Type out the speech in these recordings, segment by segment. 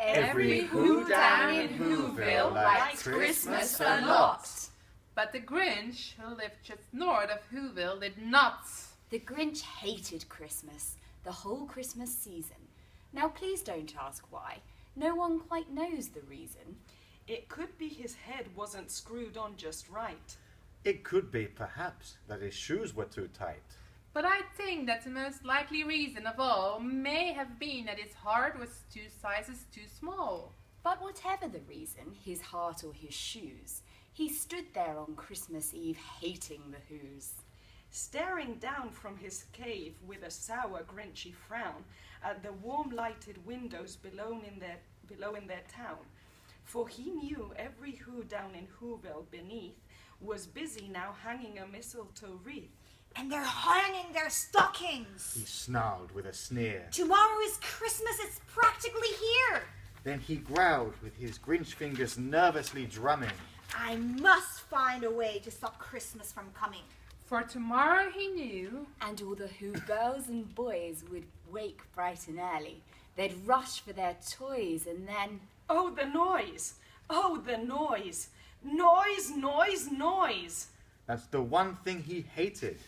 Every who down in Whoville likes Christmas a lot. But the Grinch, who lived just north of Whoville, did not. The Grinch hated Christmas, the whole Christmas season. Now please don't ask why. No one quite knows the reason. It could be his head wasn't screwed on just right. It could be, perhaps, that his shoes were too tight. But I think that the most likely reason of all may have been that his heart was 2 sizes too small. But whatever the reason, his heart or his shoes, he stood there on Christmas Eve hating the Whos. Staring down from his cave with a sour, grinchy frown at the warm lighted windows below in their town. For he knew every Who down in Whoville beneath was busy now hanging a mistletoe wreath. And they're hanging their stockings. He snarled with a sneer. Tomorrow is Christmas, it's practically here. Then he growled with his Grinch fingers nervously drumming. I must find a way to stop Christmas from coming. For tomorrow he knew. And all the Who girls and boys would wake bright and early. They'd rush for their toys and then... Oh, the noise! Oh, the noise! Noise, noise, noise! That's the one thing he hated.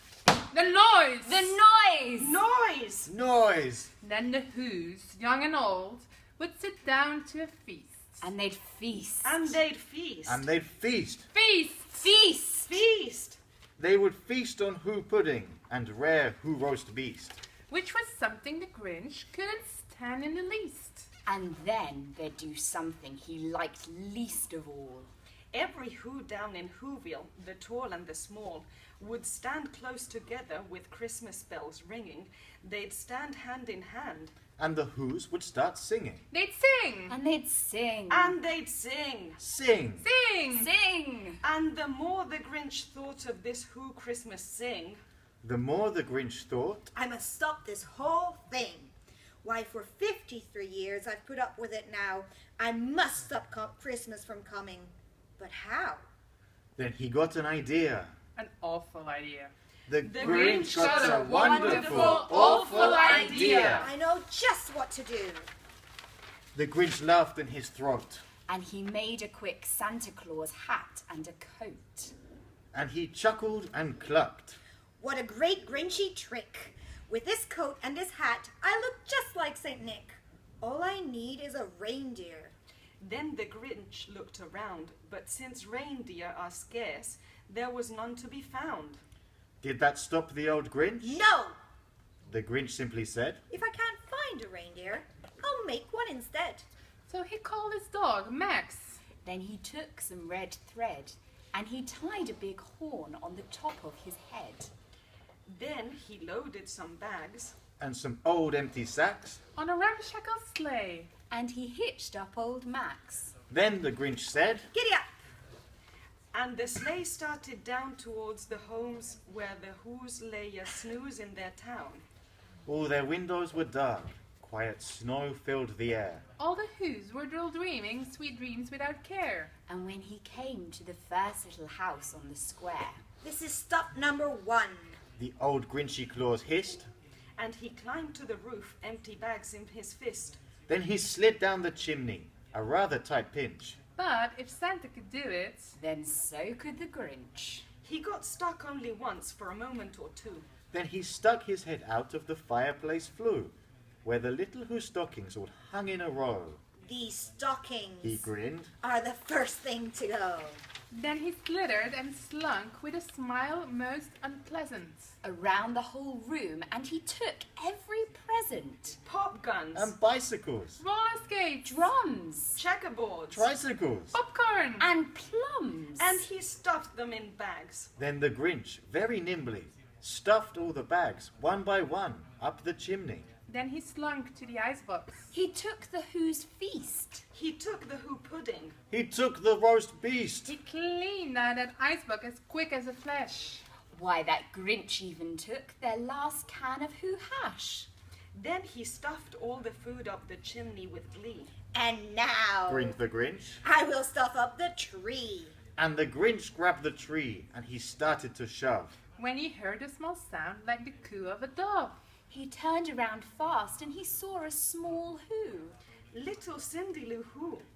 The noise! The noise! Noise! Noise! Then the Whos, young and old, would sit down to a feast. And they'd feast. And they'd feast. And they'd feast. Feast! Feast! Feast! They would feast on Who pudding and rare Who roast beast. Which was something the Grinch couldn't stand in the least. And then they'd do something he liked least of all. Every Who down in Whoville, the tall and the small, would stand close together with Christmas bells ringing. They'd stand hand in hand. And the Whos would start singing. They'd sing! And they'd sing. And they'd sing. Sing! Sing! Sing! And the more the Grinch thought of this Who Christmas sing, The more the Grinch thought, I must stop this whole thing. Why, for 53 years I've put up with it now. I must stop Christmas from coming. But how? then he got an idea. An awful idea. The Grinch got got a a wonderful, awful idea. I know just what to do. The Grinch laughed in his throat, And he made a quick Santa Claus hat and a coat. and he chuckled and clucked. What a great Grinchy trick. With this coat and this hat, I look just like St. Nick. All I need is a reindeer. then the Grinch looked around, but since reindeer are scarce, there was none to be found. Did that stop the old Grinch? No! The Grinch simply said, If I can't find a reindeer, I'll make one instead. So he called his dog, Max. Then he took some red thread and he tied a big horn on the top of his head. Then he loaded some bags, and some old empty sacks. On a ramshackle sleigh. And he hitched up old Max. Then the Grinch said, Giddy up! and the sleigh started down towards the homes where the Whos lay a snooze in their town. all their windows were dark, quiet snow filled the air. All the Whos were still dreaming sweet dreams without care. And when he came to the first little house on the square, This is stop number 1. The old Grinchy Claus hissed. And he climbed to the roof, empty bags in his fist. Then he slid down the chimney, a rather tight pinch. But if Santa could do it, then so could the Grinch. He got stuck only once for a moment or two. Then he stuck his head out of the fireplace flue, where the little Who stockings all hung in a row. These stockings He grinned. are the first thing to go. then he slithered and slunk with a smile most unpleasant. Around the whole room, and he took every present. Pop guns, And bicycles, Roller skates, Drums checkerboards, tricycles. popcorn, and plums. and he stuffed them in bags. Then the Grinch, very nimbly, stuffed all the bags, one by one, up the chimney. Then he slunk to the icebox. he took the Who's feast. He took the Who pudding. He took the roast beast. He cleaned out that icebox as quick as a flash. Why, that Grinch even took their last can of Who hash. Then he stuffed all the food up the chimney with glee. And now Grinned the Grinch. I will stuff up the tree. And the Grinch grabbed the tree, and he started to shove. When he heard a small sound like the coo of a dove. He turned around fast and he saw a small Who. Little Cindy Lou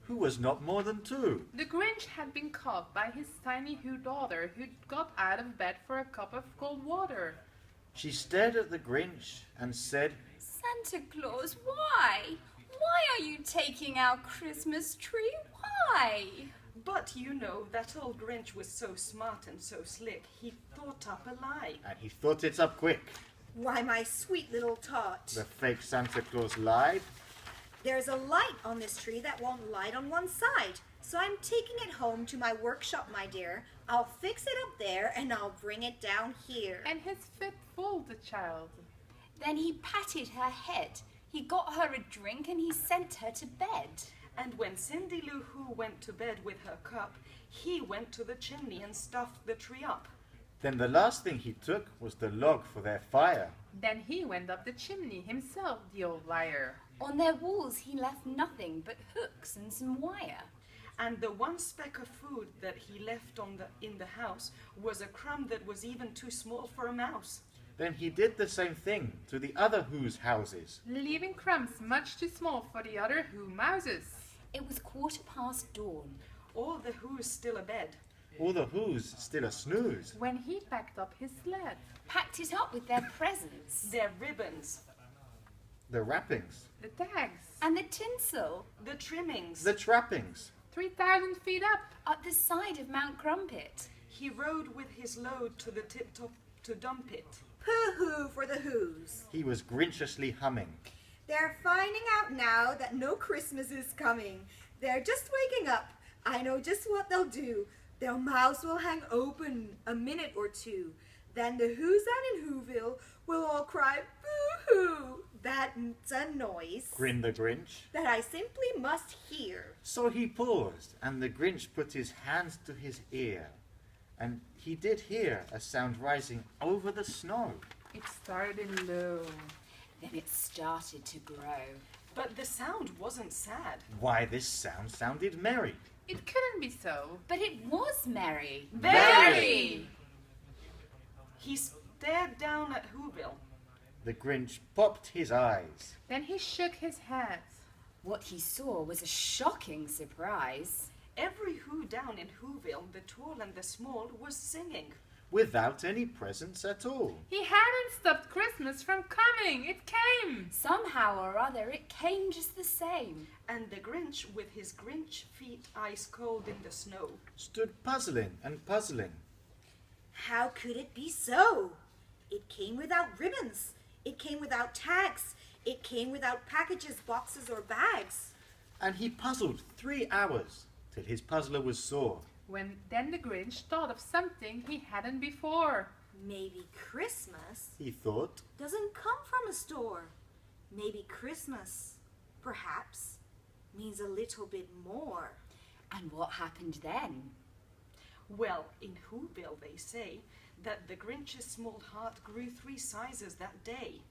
who was not more than 2. The Grinch had been caught by his tiny Who daughter, who got out of bed for a cup of cold water. She stared at the Grinch and said, Santa Claus, why? Why are you taking our Christmas tree? Why? But you know, that old Grinch was so smart and so slick, he thought up a lie. and he thought it up quick. Why, my sweet little tot. The fake Santa Claus lied. There's a light on this tree that won't light on one side. So I'm taking it home to my workshop, my dear. I'll fix it up there and I'll bring it down here. And his fit fooled the child. Then he patted her head. He got her a drink and he sent her to bed. And when Cindy Lou Who went to bed with her cup, he went to the chimney and stuffed the tree up. Then the last thing he took was the log for their fire. Then he went up the chimney himself, the old liar. On their walls he left nothing but hooks and some wire. And the one speck of food that he left in the house was a crumb that was even too small for a mouse. Then he did the same thing to the other Who's houses. Leaving crumbs much too small for the other Who mouses. It was 15:15 dawn. All the Who's still abed. All the Who's still a snooze. When he packed up his sled. Packed it up with their presents. Their ribbons, The wrappings. The tags. And the tinsel. the trimmings. The trappings. 3,000 feet up. Up the side of Mount Crumpet. He rode with his load to the tip-top to dump it. Hoo-hoo for the Who's. He was Grinchiously humming. They're finding out now that no Christmas is coming. They're just waking up. I know just what they'll do. Their mouths will hang open a minute or two. Then the Who's down in Whoville will all cry, boo-hoo. That's a noise Grinned the Grinch. that I simply must hear. So he paused, and the Grinch put his hands to his ear. And he did hear a sound rising over the snow. It started low. Then it started to grow. But the sound wasn't sad. Why, this sound sounded merry. It couldn't be so. But it was merry. Very! He stared down at Whoville. The Grinch popped his eyes. Then he shook his head. What he saw was a shocking surprise. Every Who down in Whoville, the tall and the small, was singing. Without any presents at all. He hadn't stopped Christmas from coming. It came. Somehow or other, it came just the same. And the Grinch, with his Grinch feet ice cold in the snow, Stood puzzling and puzzling. How could it be so? It came without ribbons. It came without tags. It came without packages, boxes, or bags. And he puzzled 3 hours till his puzzler was sore. Then the Grinch thought of something he hadn't before. Maybe Christmas He thought, doesn't come from a store. Maybe Christmas, perhaps, means a little bit more. And what happened then? well, in Whoville they say that the Grinch's small heart grew 3 sizes that day.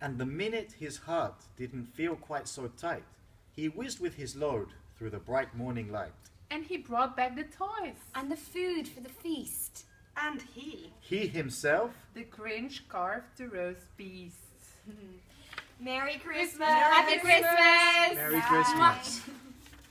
and the minute his heart didn't feel quite so tight, he whizzed with his load through the bright morning light. And he brought back the toys. And the food for the feast. And he, He himself, The Grinch carved the roast beasts. Merry Christmas! Happy Christmas! Merry Christmas.